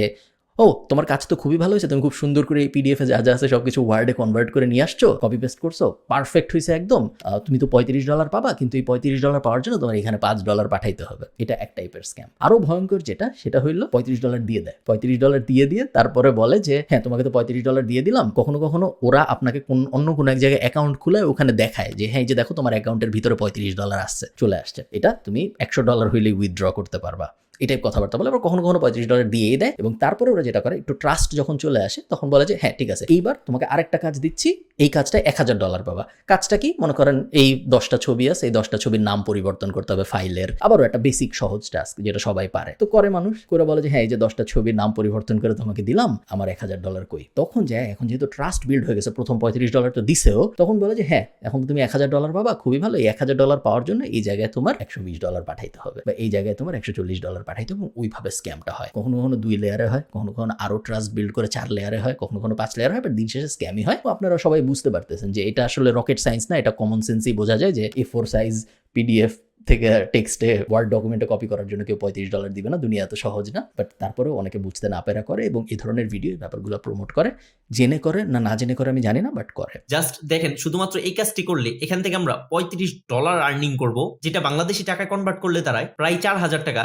ও তোমার কাজ তো খুবই ভালো হয়েছে, তুমি খুব সুন্দর করে এই পিডিএফে যা যা আছে সবকিছু ওয়ার্ডে কনভার্ট করে নিয়ে আসছো, কপি পেস্ট করছো, পারফেক্ট হয়েছে একদম, তুমি তো $35 পাবা, কিন্তু এই $35 পাওয়ার জন্য তোমার এখানে $5 পাঠাইতে হবে। এটা এক টাইপের স্ক্যাম। আরো ভয়ঙ্কর যেটা সেটা হইলো $35 দিয়ে দেয়। $35 দিয়ে তারপরে বলে যে হ্যাঁ তোমাকে তো $35 দিয়ে দিলাম, কখনো কখনো ওরা আপনাকে অন্য কোনো এক জায়গায় অ্যাকাউন্ট খুলে ওখানে দেখায় যে হ্যাঁ এই যে দেখো তোমার অ্যাকাউন্টের ভিতরে $35 আসছে, চলে আসছে, এটা তুমি $100 হইলেই উইথড্র করতে পারবা। এই টাইপ কথাবার্তা বলে। আবার কখনো কখনো $35 দিয়েই দেয় এবং তারপরে ওরা যেটা করে একটু ট্রাস্ট যখন চলে আসে তখন বলে যে হ্যাঁ ঠিক আছে এইবার তোমাকে আরেকটা কাজ দিচ্ছি, এই কাজটায় $1000 পাবা। কাজটা কি, মনে করেন এই 10টা ছবি আছে, এই 10টা ছবির নাম পরিবর্তন করতে হবে ফাইলের, আবারও একটা বেসিক সহজ টাস্ক যেটা সবাই পারে। তো করে মানুষ, করে বলে যে হ্যাঁ এই যে 10টা ছবির নাম পরিবর্তন করে তোমাকে দিলাম, আমার $1000 কই। তখন যায়, এখন যেহেতু ট্রাস্ট বিল্ড হয়ে গেছে, প্রথম $35 তো দিছেও, তখন বলে যে হ্যাঁ এখন তুমি $1000 পাবা, খুবই ভালো, এই $1000 পাওয়ার জন্য এই জায়গায় তোমার $120 পাঠাইতে হবে বা এই জায়গায় তোমার $140 পাঠাইতে হবে। ওইভাবে স্ক্যামটা হয়। কখনো কখনো 2 লেয়ারে হয়, কখনো কখনো আরো ট্রাস্ট বিল্ড করে 4 লেয়ারে হয়, কখনো কখনো 5 লেয়ারে হয়, বাট দিন শেষে স্ক্যামই হয়। তো আপনারা সবাই বুঝতে পারতেছেন যে এটা আসলে রকেট সায়েন্স না, এটা কমন সেন্সেই বোঝা যায় যে A4 সাইজ পিডিএফ থেকে টেক্সটে ওয়ার্ড ডকুমেন্টে কপি করার জন্য কেউ $35 দিবে না, দুনিয়া এত সহজ না। বাট তারপরেও অনেকে বুঝতে না পেরা করে এবং এই ধরনের ভিডিও ব্যাপারগুলো প্রমোট করে, জেনে করে না জেনে করে আমি জানি না, বাট করে। জাস্ট দেখেন শুধুমাত্র এই কাজটি করলে এখান থেকে আমরা $35 আর্নিং করব, যেটা বাংলাদেশি টাকা কনভার্ট করলে দাঁড়ায় প্রায় 4000 টাকা।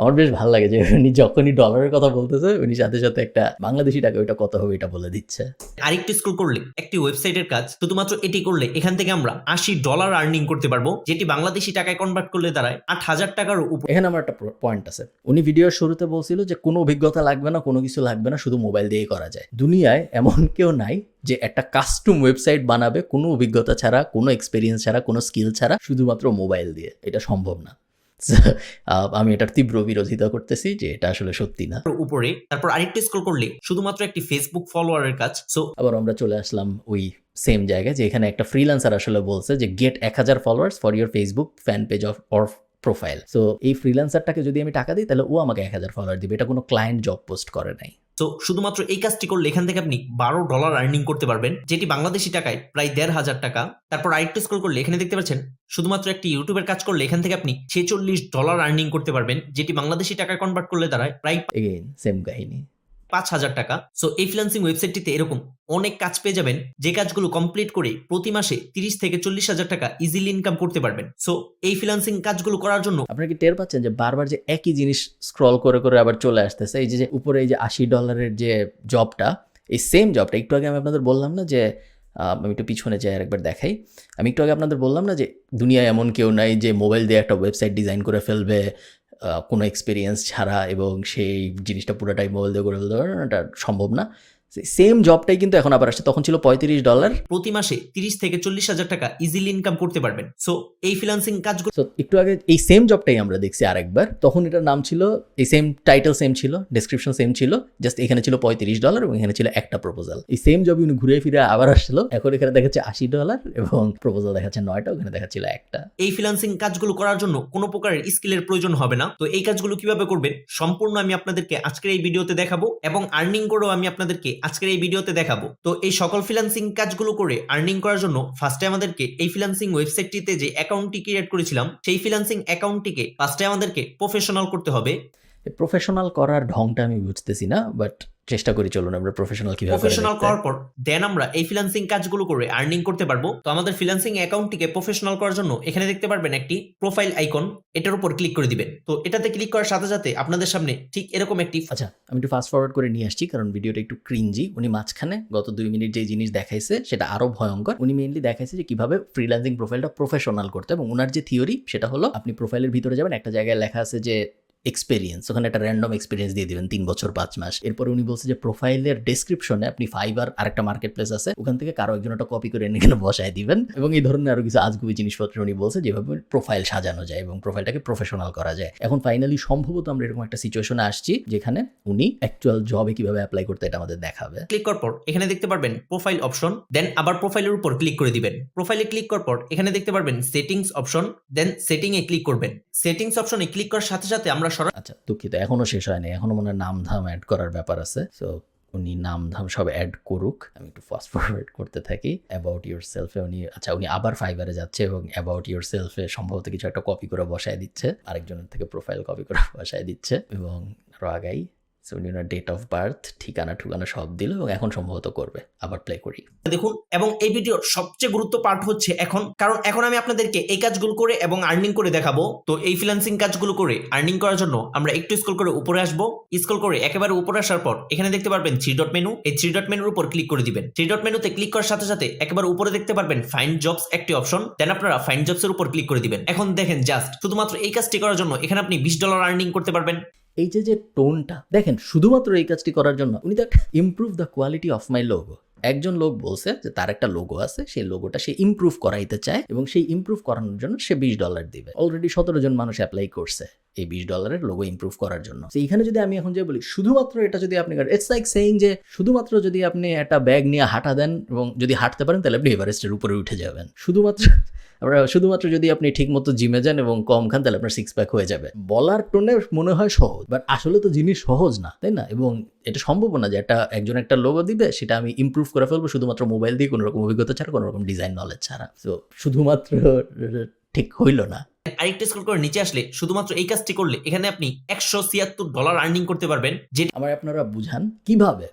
আমার বেশ ভালো লাগে যে উনি যখনই ডলারের কথা বলতেছে উনি সাথে সাথে একটা বাংলাদেশি টাকা ওইটা কত হবে এটা বলে দিচ্ছে। আরেকটু স্ক্রল করলে একটি ওয়েবসাইটের কাজ, শুধুমাত্র এটি করলে এখান থেকে আমরা $80 আর্নিং করতে পারবো, যেটি বাংলাদেশি টাকায় কনভার্ট করলে দাঁড়ায় 8000 টাকার উপর। এখানে আমার একটা পয়েন্ট আছে। উনি ভিডিওর শুরুতে বলছিল যে কোনো অভিজ্ঞতা লাগবে না, কোনো কিছু লাগবে না, শুধু মোবাইল দিয়েই করা যায়। দুনিয়ায় এমন কেউ নাই যে একটা কাস্টম ওয়েবসাইট বানাবে কোনো অভিজ্ঞতা ছাড়া, কোনো এক্সপিরিয়েন্স ছাড়া, কোনো স্কিল ছাড়া, শুধুমাত্র মোবাইল দিয়ে। এটা সম্ভব না। আমি এটার তীব্র বিরোধিতা করতেছি যে এটা আসলে সত্যি না। উপরে তারপর আরেকটু স্ক্রল করলে শুধুমাত্র একটি ফেসবুক ফলোয়ারের কাজ। সো আবার আমরা চলে আসলাম ওই সেম জায়গায় যে এখানে একটা ফ্রিল্যান্সার আসলে বলছে যে get 1000 followers for your Facebook fan page or profile. So এই ফ্রিল্যান্সারটাকে যদি আমি টাকা দিই তাহলে ও আমাকে 1000 ফলোয়ার দিবে। এটা কোনো ক্লায়েন্ট জব পোস্ট করে নাই। তো শুধুমাত্র এই কাজটি করলে এখান থেকে আপনি $12 আর্নিং করতে পারবেন, যেটি বাংলাদেশি টাকায় প্রায় 1500 টাকা। তারপর আরেকটু স্ক্রল করলে এখানে দেখতে পাচ্ছেন শুধুমাত্র একটি ইউটিউবের কাজ করলে এখান থেকে আপনি $46 আর্নিং করতে পারবেন, যেটি বাংলাদেশি টাকায় কনভার্ট করলে দাঁড়ায় প্রায় এগেইন সেম কাহিনী। 5000 টাকা। সো এই ফ্রিল্যান্সিং ওয়েবসাইটটিতে এরকম অনেক কাজ পেয়ে যাবেন, যে কাজগুলো কমপ্লিট করে প্রতি মাসে 30 থেকে 40,000 টাকা ইজিলি ইনকাম করতে পারবেন। সো এই ফ্রিল্যান্সিং কাজগুলো করার জন্য আপনারা কি টের পাচ্ছেন যে বারবার যে একই জিনিস স্ক্রল করে করে আবার চলে আসতেছে? এই যে উপরে এই যে $80 যে জবটা, এই সেম জবটা একটু আগে আমি আপনাদের বললাম না যে আমি একটু পিছনে যাই আরেকবার দেখাই। আমি একটু আগে আপনাদের বললাম না যে দুনিয়ায় এমন কেউ নাই যে মোবাইল দিয়ে একটা ওয়েবসাইট ডিজাইন করে ফেলবে কোনো এক্সপিরিয়েন্স ছাড়া এবং সেই জিনিসটা পুরোটাই মোবাইল দিয়ে করে ফেলতে পারবে, এটা সম্ভব না। সেম জবটাই কিন্তু এখন আবার আসছে, তখন ছিল $35। প্রতি মাসে 30 থেকে 40,000 টাকা ইজিলি ইনকাম করতে পারবেন। সো এই ফ্রিল্যান্সিং কাজগুলো তো একটু আগে এই সেম জবটাই আমরা দেখছি আরেকবার, তখন এটার নাম ছিল, এই সেম টাইটেল সেম ছিল, ডেসক্রিপশন সেম ছিল, জাস্ট এখানে ছিল $35 এবং এখানে ছিল একটা প্রপোজাল। এই সেম জব উনি ঘুরে ফিরে আবার আসছিল, এখন এখানে দেখাচ্ছে $80 এবং প্রপোজাল দেখাচ্ছে 9টা, ওখানে দেখাচ্ছিল একটা। এই ফ্রিল্যান্সিং কাজগুলো করার জন্য কোনো প্রকারের স্কিলের প্রয়োজন হবে না। তো এই কাজগুলো কিভাবে করবেন সম্পূর্ণ আমি আপনাদেরকে আজকের এই ভিডিওতে দেখাবো, এবং আর্নিং করেও আমি আপনাদেরকে আজকের এই ভিডিওতে দেখাবো। তো এই সকল ফ্রিল্যান্সিং কাজগুলো করে আর্নিং করার জন্য ফার্স্টে আমাদেরকে এই ফ্রিল্যান্সিং ওয়েবসাইটটিতে যে অ্যাকাউন্টটি ক্রিয়েট করেছিলাম সেই ফ্রিল্যান্সিং অ্যাকাউন্টটিকে ফার্স্টে আমাদেরকে প্রফেশনাল করতে হবে। প্রফেশনাল করার ঢংটা আমি বুঝতেছি না, বাট চেষ্টা করি, চলুন আমরা প্রফেশনাল কিভাবে প্রফেশনাল করার পর দেন আমরা এই ফ্রিল্যান্সিং কাজগুলো করে আর্নিং করতে পারবো। তো আমাদের ফ্রিল্যান্সিং অ্যাকাউন্টটিকে প্রফেশনাল করার জন্য এখানে দেখতে পারবেন একটি প্রোফাইল আইকন, এটার উপর ক্লিক করে দিবেন। তো এটাতে ক্লিক করার সাথে সাথে আপনাদের সামনে ঠিক এরকম একটি, আচ্ছা আমি একটু ফাস্ট ফরওয়ার্ড করে নিয়ে আসছি কারণ ভিডিওটা একটু ক্রিঞ্জি। উনি মাঝখানে গত 2 মিনিট যে জিনিস দেখাইছে সেটা আরো ভয়ঙ্কর। উনি মেইনলি দেখাইছে যে কিভাবে ফ্রিল্যান্সিং প্রোফাইলটা প্রফেশনাল করতে, এবং ওনার যে থিওরি সেটা হলো আপনি প্রোফাইলের ভিতরে যাবেন, একটা জায়গায় লেখা আছে যে এক্সপিরিয়েন্স, ওখানে একটা র্যান্ডম এক্সপিরিয়েন্স দিয়ে দিবেন 3 বছর 5 মাস। এরপরে উনি বলছে যে প্রোফাইলের ডেসক্রিপশনে আপনি ফাইবার আরেকটা মার্কেট প্লেস আছে, ওখান থেকে কারো একজন একটা কপি করে এনে এখানে বসায় দিবেন, এবং এই ধরনের আরো কিছু আজগুবি জিনিসপত্র উনি বলছে যেভাবে প্রোফাইল সাজানো যায় এবং প্রোফাইলটাকে প্রফেশনাল করা যায়। এখন ফাইনালি সম্ভবত আমরা এরকম একটা সিচুয়েশনে আসছি যেখানে উনি অ্যাকচুয়াল জবে কিভাবে অ্যাপ্লাই করতে এটা আমাদের দেখাবে। ক্লিক করার পর এখানে দেখতে পারবেন প্রোফাইল অপশন, দেন আবার প্রোফাইলের উপর ক্লিক করে দিবেন। প্রোফাইলে ক্লিক করার পর এখানে দেখতে পারবেন সেটিংস অপশন, দেন সেটিং এ ক্লিক করবেন। সেটিংস অপশনে ক্লিক করার সাথে সাথে আমরা আচ্ছা দুঃখিত, এখনো শেষ হয়নি, এখনো মনে হয় নাম ধাম অ্যাড করার ব্যাপার আছে। সো উনি নাম ধাম সব অ্যাড করুক, আমি একটু ফাস্ট ফরওয়ার্ড করতে থাকি। অ্যাবাউট ইউর সেলফে উনি উনি আবার ফাইবারে যাচ্ছে এবং অ্যাবাউট ইউর সেলফে সম্ভবত কিছু একটা কপি করে বসায় দিচ্ছে, আরেকজনের থেকে প্রোফাইল কপি করে বসায় দিচ্ছে, এবং আরো আগাই উনি ওনার ডেট অফ বার্থ, ঠিকানা ঠুকানা সব দিল, এবং এখন সম্ভবত করবে। আবার প্লে করি দেখুন। এবং এই ভিডিওর সবচেয়ে গুরুত্ব পার্ট হচ্ছে এখন, কারণ এখন আমি আপনাদেরকে এই কাজগুলো করে এবং আর্নিং করে দেখাবো। তো এই ফ্রিল্যান্সিং কাজগুলো করে আর্নিং করার জন্য আমরা একটু স্ক্রল করে উপরে আসবো। স্ক্রল করে একেবারে উপরে আসার পর এখানে দেখতে পারবেন 3 ডট মেনু, এই 3 ডট মেনুর উপর ক্লিক করে দিবেন। 3 ডট মেনুতে ক্লিক করার সাথে সাথে একেবারে উপরে দেখতে পারবেন ফাইন্ড জবস একটি অপশন, দেন আপনারা ফাইন্ড জবস এর উপর ক্লিক করে দিবেন। এখন দেখেন জাস্ট শুধুমাত্র এই কাজটি করার জন্য এখানে আপনি $20 আর্নিং করতে পারবেন। এই যে টোনটা দেখেন, শুধুমাত্র এই কাজটি করার জন্য উনি তো একটা improve the quality of my logo. একজন লোক বলছে যে তার একটা লোগো আছে, সেই লোগোটা সে ইমপ্রুভ করাইতে চায় এবং সেই ইমপ্রুভ করানোর জন্য সে $20 দিবে। অলরেডি 17 জন মানুষ অ্যাপ্লাই করছে এই $20 লোগো ইমপ্রুভ করার জন্য। তো এইখানে যদি আমি এখন যে বলি শুধুমাত্র এটা যদি আপনি, ইটস লাইক সেইং যে শুধুমাত্র যদি আপনি একটা ব্যাগ নিয়ে হাঁটা দেন এবং যদি হাঁটতে পারেন তাহলে আপনি এভারেস্টের উপরে উঠে যাবেন। শুধুমাত্র যদি আপনি ঠিক মতো জিমে যান এবং কম খান তাহলে আপনার 6 প্যাক হয়ে যাবে। বলার টোনে মনে হয় সহজ, বাট আসলে তো জিনিস সহজ না, তাই না? এবং এটা সম্ভব না যে একজন একটা লোগো দিবে সেটা আমি ইমপ্রুভ করে ফেলবো শুধুমাত্র মোবাইল দিয়ে, কোনো রকম অভিজ্ঞতা ছাড়া, কোনো রকম ডিজাইন নলেজ ছাড়া। তো শুধুমাত্র ঠিক হইল না। আরেকটু স্ক্রল করে নিচে আসলে শুধুমাত্র এই কাজটি করলে এখানে আপনি $176 আর্নিং করতে পারবেন, যেটি আমার আপনারা বুঝান কিভাবে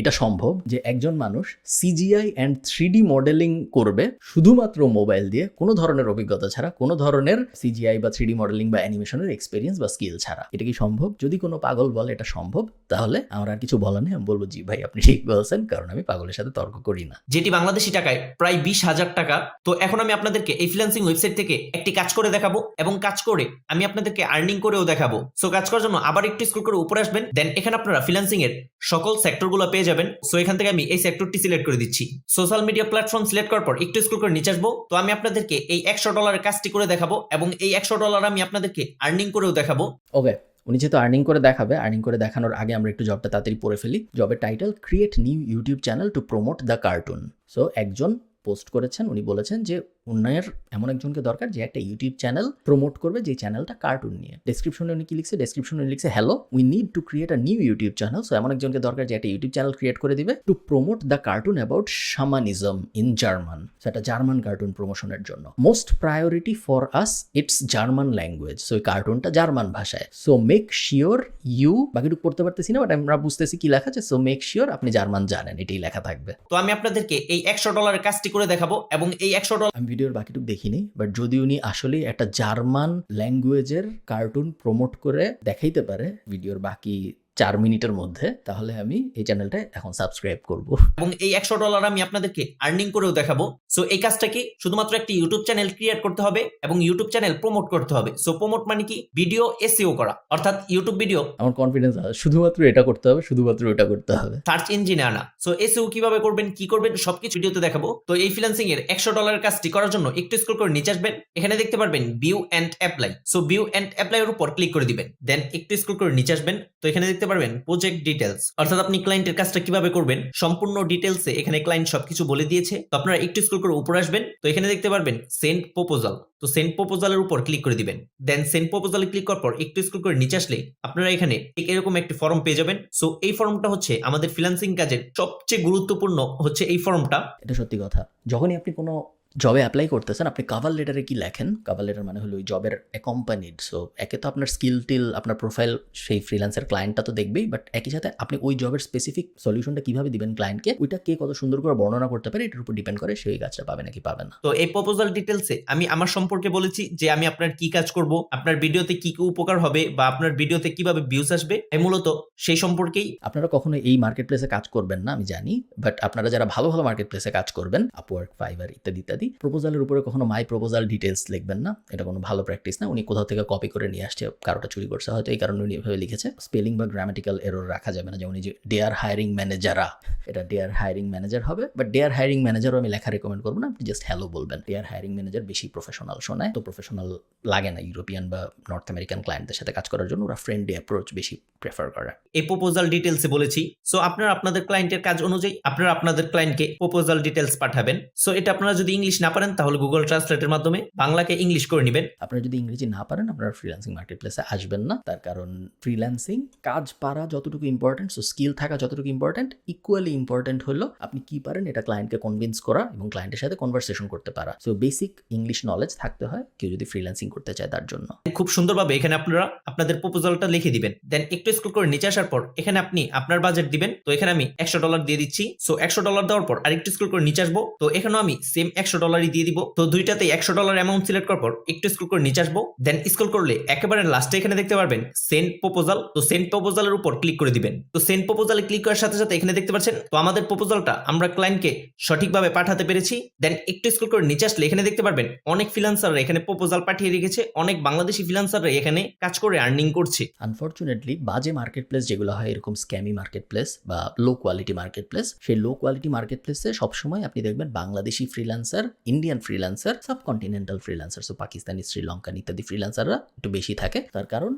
এটা সম্ভব যে একজন মানুষ সিজিআই অ্যান্ড 3D মডেলিং করবে শুধুমাত্র মোবাইল দিয়ে, কোনো ধরনের অভিজ্ঞতা ছাড়া, কোনো ধরনের সিজিআই বা 3D মডেলিং বা অ্যানিমেশনের এক্সপেরিয়েন্স বা স্কিল ছাড়া। এটা কি সম্ভব? যদি কোনো পাগল বলে এটা সম্ভব, তাহলে আমার আর কিছু বলার নেই, আমি বলবো জি ভাই আপনি ঠিক বলছেন, কারণ আমি পাগলের সাথে তর্ক করি না। যেটি বাংলাদেশি টাকায় প্রায় 20,000 টাকা। তো এখন আমি আপনাদেরকে এই ফ্রিল্যান্সিং ওয়েবসাইট থেকে একটি কাজ করে দেখাবো এবং কাজ করে আমি আপনাদেরকে আর্নিং করেও দেখাবো। সো কাজ করার জন্য আবার একটু স্ক্রল করে উপরে আসবেন, দেন এখানে আপনারা ফ্রিল্যান্সিং এর সকল সেক্টরগুলো পেয়ে যাবেন। সো এখান থেকে আমি এই সেক্টরটি সিলেক্ট করে দিচ্ছি। সোশ্যাল মিডিয়া প্ল্যাটফর্ম সিলেক্ট করার পর একটু স্ক্রল করে নিচে আসবো। তো আমি আপনাদেরকে এই $100 কাজটি করে দেখাবো এবং এই $100 আমি আপনাদেরকে আর্নিং করেও দেখাবো। ওকে, উনি যেহেতু আর্নিং করে দেখাবে, আর্নিং করে দেখানোর আগে আমরা একটু জবটা তাড়াতাড়ি পড়ে ফেলি। জবের title create new YouTube channel to promote the cartoon. So একজন পোস্ট করেছেন, উনি বলেছেন যে উন্নয়ের এমন একজনকে দরকার যে একটা ইউটিউব চ্যানেল প্রমোট করবে, যে চ্যানেলটা কার্টুন নিয়ে। ডেসক্রিপশনে উনি কি লিখছে? ডেসক্রিপশনে উনি লিখছে hello we need to create a new YouTube channel. So এমন একজনকে দরকার যে একটা ইউটিউব চ্যানেল ক্রিয়েট করে দিবে to promote the cartoon about shamanism in German. So একটা জার্মান কার্টুন প্রমোশনের জন্য। Most priority for us it's German language. So এই কার্টুনটা জার্মান ভাষায়। সো মেক শিওর ইউ, বাকিটুকু পড়তে পারতেছি না বাট আমরা বুঝতেছি কি লেখা আছে। সো মেক শিওর আপনি জার্মান জানেন, এটাই লেখা থাকবে। তো আমি আপনাদেরকে এই $100 কাজটি করে দেখাবো এবং এই $100 আমি ভিডিওর বাকিটুকু দেখিনি, বাট যদি উনি আসলে একটা জার্মান ল্যাঙ্গুয়েজের কার্টুন প্রমোট করে দেখাইতে পারে ভিডিওর বাকি 4 মিনিটের মধ্যে, তাহলে আমি এই চ্যানেলটা এখন সাবস্ক্রাইব করব। এবং এই $100 আমি আপনাদেরকে আর্নিং করেও দেখাবো। সো এই কাজটা কি? শুধুমাত্র একটি ইউটিউব চ্যানেল ক্রিয়েট করতে হবে এবং ইউটিউব চ্যানেল প্রমোট করতে হবে। সো প্রমোট মানে কি? ভিডিও এসইও করা, অর্থাৎ ইউটিউব ভিডিও আমার কনফিডেন্স আছে শুধুমাত্র এটা করতে হবে, শুধুমাত্র এটা করতে হবে। সার্চ ইঞ্জিনে আনা। সো এসইও কিভাবে করবেন, কি করবেন, সবকিছু ভিডিওতে দেখাবো। তো এই ফ্রিল্যান্সিং এর $100 কাজটি করার জন্য একটু স্ক্রল করে নিচে আসবেন, এখানে দেখতে পারবেন view and apply. So view and apply এর উপর ক্লিক করে দিবেন, দেন একটু স্ক্রল করে নিচে আসবেন। তো এখানে দেখতে পারবেন প্রজেক্ট ডিটেলস, অর্থাৎ আপনি ক্লায়েন্টের কাজটা কিভাবে করবেন সম্পূর্ণ ডিটেলসে এখানে ক্লায়েন্ট সবকিছু বলে দিয়েছে। তো আপনারা একটু স্ক্রল করে উপরে আসবেন, তো এখানে দেখতে পারবেন সেন্ড প্রপোজাল। তো সেন্ড প্রপোজালের উপর ক্লিক করে দিবেন, দেন সেন্ড প্রপোজালে ক্লিক করার পর একটু স্ক্রল করে নিচে আসলে আপনারা এখানে ঠিক এরকম একটি ফর্ম পেয়ে যাবেন। সো এই ফর্মটা হচ্ছে আমাদের ফ্রিল্যান্সিং কাজের সবচেয়ে গুরুত্বপূর্ণ হচ্ছে এই ফর্মটা। এটা সত্যি কথা। যখনই আপনি কোনো জবে অ্যাপ্লাই করতেছেন, আপনি কভার লেটারে কি লেখেন? কভার লেটার মানে হলো ওই জবের অ্যাকম্পানিড। সো একে তো আপনার স্কিল টিল, আপনার প্রোফাইল সেই ফ্রিল্যান্সের ক্লায়েন্টটা তো দেখবেই, বাট একই সাথে আপনি ওই জবের স্পেসিফিক সলিউশনটা কিভাবে দিবেন ক্লায়েন্টকে, ওইটা কে কত সুন্দর করে বর্ণনা করতে পারে, এটার উপর ডিপেন্ড করে সেই কাজটা পাবে নাকি পাবে না। তো এই প্রপোজাল ডিটেলসে আমি আমার সম্পর্কে বলেছি যে আমি আপনার কি কাজ করব, আপনার ভিডিওতে কি কি উপকার হবে বা আপনার ভিডিওতে কিভাবে ভিউজ আসবে, এই মূলত সেই সম্পর্কেই। আপনারা কখনো এই মার্কেট প্লেসে কাজ করবেন না আমি জানি, বাট আপনারা যারা ভালো ভালো মার্কেট প্লেসে কাজ করবেন, আপওয়ার্ক, ফাইবার ইত্যাদি ইত্যাদি, প্রপোজালের উপরে কখনো মাই প্রপোজাল ডিটেলস লিখবেন না। এটা কোনো ভালো প্র্যাকটিস না। উনি কোথাও থেকে কপি করে নিয়ে আসছে, কারোটা চুরি করছে হয়তো, এই কারণে উনি এভাবে লিখেছে। স্পেলিং বা গ্রামাটিক্যাল এরর রাখা যাবে না। যেমন এই যে ডেয়ার হায়ারিং ম্যানেজাররা, এটা ডেয়ার হায়ারিং ম্যানেজার হবে, বাট ডেয়ার হায়ারিং ম্যানেজারও আমি লেখা রেকমেন্ড করবো না, আপনি জাস্ট হ্যালো বলবেন। ডেয়ার হায়ারিং ম্যানেজার বেশি প্রফেশনাল শোনায়, তো প্রফেশনাল লাগে না ইউরোপিয়ান বা নর্থ আমেরিকান ক্লায়েন্টদের সাথে কাজ করার জন্য। ওরা ফ্রেন্ডলি অ্যাপ্রোচ বেশি প্রেফার করে। এই প্রপোজাল ডিটেলসে বলেছি। সো আপনারা আপনাদের ক্লায়েন্টের কাজ অনুযায়ী আপনারা আপনাদের ক্লায়েন্টকে প্রপোজাল ডিটেলস পাঠাবেন। সো এটা আপনারা যদি ইংলিশ না পারেন তাহলে গুগল ট্রান্সলেটের মাধ্যমে বাংলাকে ইংলিশ করে নেবেন। আপনারা যদি ইংরেজি না পারেন, আপনারা ফ্রিল্যান্সিং মার্কেট প্লেসে আসবেন না। তার কারণ ফ্রিল্যান্সিং কাজ পারা যতটুকু ইম্পর্টেন্ট, সো স্কিল থাকা যতটুকু ইম্পর্টেন্ট, ইকুয়ালি ইম্পর্টেন্ট হলো আপনি কি পারেন এটা ক্লায়েন্টকে কনভিন্স করা এবং ক্লায়েন্টের সাথে কনভারসেশন করতে পারা। সো বেসিক ইংলিশ নলেজ থাকতে হয় কেউ যদি ফ্রিল্যান্সিং করতে চায় তার জন্য। খুব সুন্দরভাবে এখানে আপনারা আপনাদের প্রপোজালটা লিখে দিবেন, দেন একটু স্ক্রল করে নিচে আসার পর এখানে আপনি আপনার বাজেট দিবেন। তো এখানে আমি $100 দিয়ে দিচ্ছি। সো $100 দেওয়ার পর আরেকটু স্ক্রল করে নিচে আসবো, তো এখানেও আমি সেম $100 দিয়ে দিব। তো দুইটাতে $100 অ্যামাউন্ট সিলেক্ট করার পর একটু স্ক্রল করে নিচে আসবো, দেন স্ক্রল করলে একেবারে লাস্টে এখানে দেখতে পারবেন সেন্ড প্রপোজাল। তো সেন্ড প্রপোজালের উপর ক্লিক করে দিবেন। তো সেন্ড প্রপোজালে ক্লিক করার সাথে সাথে এখানে দেখতে পাচ্ছেন তো আমাদের প্রপোজালটা আমরা ক্লায়েন্টকে সঠিকভাবে পাঠাতে পেরেছি। দেন একটু স্ক্রল করে নিচে আসলে এখানে দেখতে পারবেন অনেক ফ্রিল্যান্সাররা এখানে প্রপোজাল পাঠিয়ে রেখেছে, অনেক বাংলাদেশি ফ্রিল্যান্সাররা এখানে কাজ করে আর্নিং করছে। আনফরচুনেটলি বাজে মার্কেট প্লেস যেগুলো হয়, এরকম স্ক্যামি মার্কেট প্লেস বা লো কোয়ালিটি মার্কেট প্লেস, সেই লো কোয়ালিটি মার্কেট প্লেসে সবসময় আপনি দেখবেন Bangladeshi freelancer, Indian freelancer, subcontinental freelancer, so Pakistani, Sri Lankan ইত্যাদি ফ্রিল্যান্সাররা একটু বেশি থাকে। তার কারণ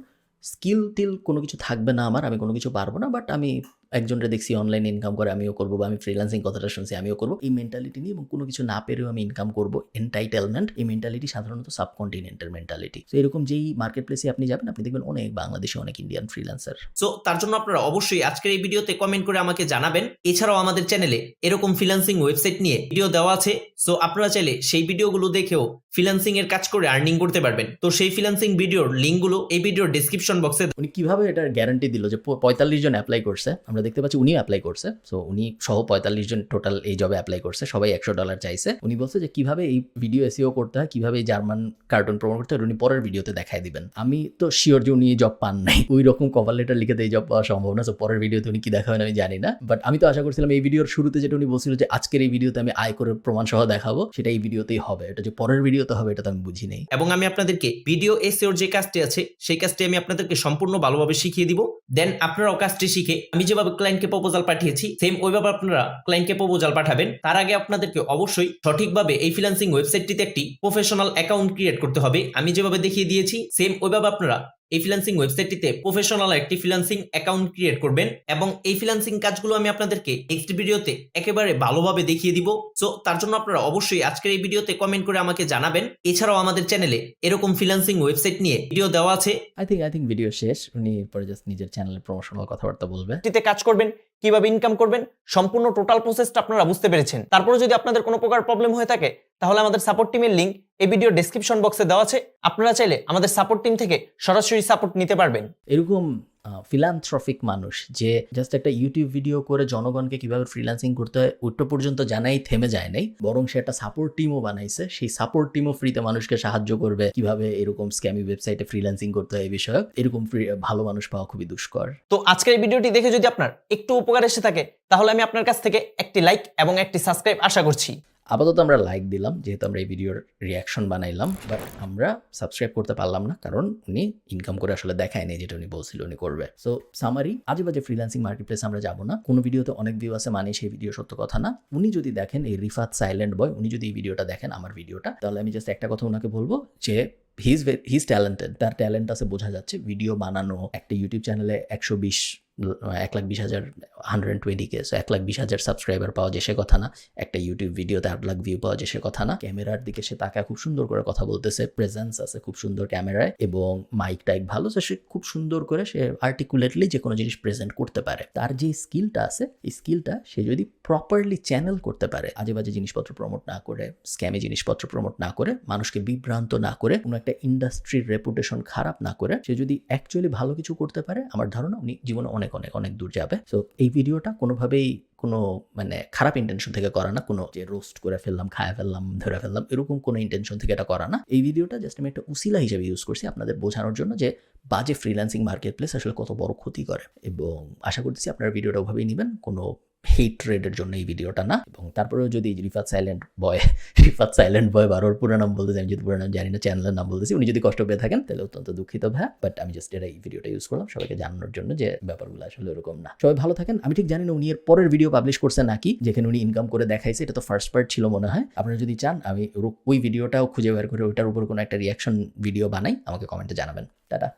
স্কিল টিল কোনো কিছু থাকবে না আমার, আমি কোনো কিছু পারবো না, বাট আমি একজনকে দেখছি অনলাইনে ইনকাম করে আমিও করবো, বা আমি ফ্রিল্যান্সিং কথাটা শুনছি আমিও করবো, এই মেন্টালিটি নিয়ে এবং কোনো কিছু না পেরেও আমি ইনকাম করবো, এন্টাইটেলমেন্ট, এই মেন্টালিটি সাধারণত সাবকন্টিনেন্টের মেন্টালিটি। তো এরকম যেই মার্কেট প্লেসে আপনি যাবেন আপনি দেখবেন অনেক বাংলাদেশি, অনেক ইন্ডিয়ান ফ্রিল্যান্সার। সো তার জন্য আপনারা অবশ্যই আজকের এই ভিডিওতে কমেন্ট করে আমাকে জানাবেন। এছাড়াও আমাদের চ্যানেলে এরকম ফ্রিল্যান্সিং ওয়েবসাইট নিয়ে ভিডিও দেওয়া আছে, সো আপনারা চাইলে সেই ভিডিওগুলো দেখেও ফ্রিল্যান্সিং এর কাজ করে আর্নিং করতে পারবেন। তো সেই ফ্রিল্যান্সিং ভিডিওর লিঙ্কগুলো এই ভিডিওর ডেসক্রিপশন বক্সে। উনি কিভাবে এটার গ্যারান্টি দিল যে 45 জন অ্যাপ্লাই করছে, আমরা দেখতে পাচ্ছি উনিও অ্যাপ্লাই করছে, সো উনি সহ 45 জন টোটাল এই জবে অ্যাপ্লাই করছে, সবাই $100 চাইছে। উনি বলছে যে কিভাবে এই ভিডিও এসইও করতে হয়, কিভাবে এই জার্মান কার্টুন প্রমোট করতে হয়, উনি পরের ভিডিওতে দেখায় দিবেন। আমি তো শিওর যে উনি জব পান নাই, ওই রকম কভার লেটার লিখে এই জব পাওয়া সম্ভব না, সো পরের ভিডিওতে উনি কি দেখাবেন আমি জানি না, বাট আমি তো আশা করছিলাম এই ভিডিওর শুরুতে যেটা উনি বলছিল যে আজকের এই ভিডিওতে আমি আয় করে প্রমাণ সহ দেখাবো, সেটা এই ভিডিওতেই হবে। এটা যে পরের ভিডিওতে হবে এটা তো আমি বুঝি নেই। এবং আমি আপনাদেরকে ভিডিও এসইওর যে কাজটি আছে সেই কাজটি আমি আপনাদেরকে সম্পূর্ণ ভালোভাবে শিখিয়ে দিব। দেন আপনারাও কাজটি শিখে আমি যেভাবে ক্লায়েন্টকে প্রপোজাল পাঠিয়েছি সেম ওইভাবে আপনারা ক্লায়েন্টকে প্রপোজাল পাঠাবেন। তার আগে আপনাদেরকে অবশ্যই সঠিকভাবে এই ফ্রিল্যান্সিং ওয়েবসাইটটিতে একটি প্রফেশনাল অ্যাকাউন্ট ক্রিয়েট করতে হবে। আমি যেভাবে দেখিয়ে দিয়েছি সেম ওইভাবে আপনারা এই ফ্রিল্যান্সিং ওয়েবসাইটটিতে প্রফেশনাল একটি ফ্রিল্যান্সিং অ্যাকাউন্ট ক্রিয়েট করবেন এবং এই ফ্রিল্যান্সিং কাজগুলো আমি আপনাদেরকে নেক্সট ভিডিওতে একেবারে ভালোভাবে দেখিয়ে দিব। সো তার জন্য আপনারা অবশ্যই আজকের এই ভিডিওতে কমেন্ট করে আমাকে জানাবেন। এছাড়াও আমাদের চ্যানেলে এরকম ফ্রিল্যান্সিং ওয়েবসাইট নিয়ে ভিডিও দেওয়া আছে। আই থিঙ্ক ভিডিও শেষ, উনি এরপরে জাস্ট নিজের চ্যানেলের প্রমোশনাল কথাবার্তা বলবে। এটিতে কাজ করবেন, কিভাবে ইনকাম করবেন, সম্পূর্ণ টোটাল প্রসেসটা আপনারা বুঝতে পেরেছেন। তারপরে যদি আপনাদের কোনো প্রকার প্রবলেম হয়ে থাকে তাহলে আমাদের সাপোর্ট টিমের লিংক এই ভিডিওর ডেসক্রিপশন বক্সে দেওয়া আছে, আপনারা চাইলে আমাদের সাপোর্ট টিম থেকে সরাসরি সাপোর্ট নিতে পারবেন। এরকম ফিলান্থ্রফিক মানুষ যে জাস্ট একটা ইউটিউব ভিডিও করে জনগণকে কিভাবে ফ্রিল্যান্সিং করতে হয় ওইটা পর্যন্ত জানাই থেমে যায় নাই, বরং সে একটা সাপোর্ট টিমও বানাইছে, সেই সাপোর্ট টিমও ফ্রিতে মানুষকে সাহায্য করবে কিভাবে এরকম স্ক্যামি ওয়েবসাইটে ফ্রিল্যান্সিং করতে হয় এই বিষয়ক। এরকম ভালো মানুষ পাওয়া খুবই দুষ্কর। তো আজকের এই ভিডিওটি দেখে যদি আপনার একটু উপকার এসে থাকে তাহলে আমি আপনার কাছ থেকে একটি লাইক এবং একটি সাবস্ক্রাইব আশা করছি। আপাতত আমরা লাইক দিলাম যেহেতু আমরা এই ভিডিওর রিয়াকশন বানাইলাম, বাট আমরা সাবস্ক্রাইব করতে পারলাম না কারণ উনি ইনকাম করে আসলে দেখায়নি যেটা উনি বলছিল উনি করবে। সো সামারি, আজে বাজে ফ্রিল্যান্সিং মার্কেট প্লেস আমরা যাবো না। কোনো ভিডিওতে অনেক ভিউ আছে মানে সেই ভিডিও সত্য কথা না। উনি যদি দেখেন এই রিফাত সাইলেন্ট বয়, উনি যদি এই ভিডিওটা দেখেন আমার ভিডিওটা, তাহলে আমি জাস্ট একটা কথা ওনাকে বলবো যে হিজ ট্যালেন্টেড, তার ট্যালেন্ট আছে বোঝা যাচ্ছে। ভিডিও বানানো, একটা ইউটিউব চ্যানেলে 1,20,000 120K, সো 1,20,000 সাবস্ক্রাইবার পাওয়া যে সে কথা না। একটা ইউটিউব ভিডিওতে 8 লাখ ভিউ পাওয়া যে সে কথা না। ক্যামেরার দিকে সে তাকায় খুব সুন্দর করে কথা বলতেছে, প্রেজেন্স আছে খুব সুন্দর ক্যামেরায় এবং মাইক টাইক ভালো, সে খুব সুন্দর করে সে আর্টিকুলেটলি যে কোনো জিনিস প্রেজেন্ট করতে পারে। তার যে স্কিলটা আছে এই স্কিলটা সে যদি প্রপারলি চ্যানেল করতে পারে, আজে বাজে জিনিসপত্র প্রমোট না করে, স্ক্যামে জিনিসপত্র প্রমোট না করে, মানুষকে বিভ্রান্ত না করে, কোনো একটা ইন্ডাস্ট্রির রেপুটেশন খারাপ না করে, সে যদি অ্যাকচুয়ালি ভালো কিছু করতে পারে, আমার ধারণা উনি জীবনে অনেক অনেক অনেক দূর যাবে। সো এই ভিডিওটা কোনোভাবেই কোনো মানে খারাপ ইন্টেনশন থেকে করা না, কোনো যে রোস্ট করে ফেললাম, খায় ফেললাম, ধরে ফেললাম, এরকম কোনো ইন্টেনশন থেকে এটা করা না। এই ভিডিওটা জাস্ট আমি একটা উসিলা হিসেবে ইউজ করছি আপনাদের বোঝানোর জন্য যে বাজে ফ্রিল্যান্সিং মার্কেট প্লেস আসলে কত বড় ক্ষতি করে, এবং আশা করতেছি আপনারা ভিডিওটা ওভাবেই নেবেন, কোনো হেট্রেডের জন্য এই ভিডিওটা না। এবং তারপরেও যদি রিফাত সাইলেন্ট বয় বারোর পুরো নাম বলতেছি, আমি যদি পুরো নাম জানি না, চ্যানেলের নাম বলতেছি, উনি যদি কষ্ট পেয়ে থাকেন তাহলে অত্যন্ত দুঃখিত ভাই, বাট আমি জাস্ট এই ভিডিওটা ইউজ করলাম সবাইকে জানানোর জন্য যে ব্যাপারগুলো আসলে এরকম না। সবাই ভালো থাকেন। আমি ঠিক জানি না উনি এর পরের ভিডিও পাবলিশ করছে নাকি, যেখানে উনি ইনকাম করে দেখাইছে, এটা তো ফার্স্ট পার্ট ছিল মনে হয়। আপনারা যদি চান আমি ওই ভিডিওটাও খুঁজে বের করে ওইটার উপর কোনো একটা রিয়াকশন ভিডিও বানাই, আমাকে কমেন্টে জানাবেন। টাটা।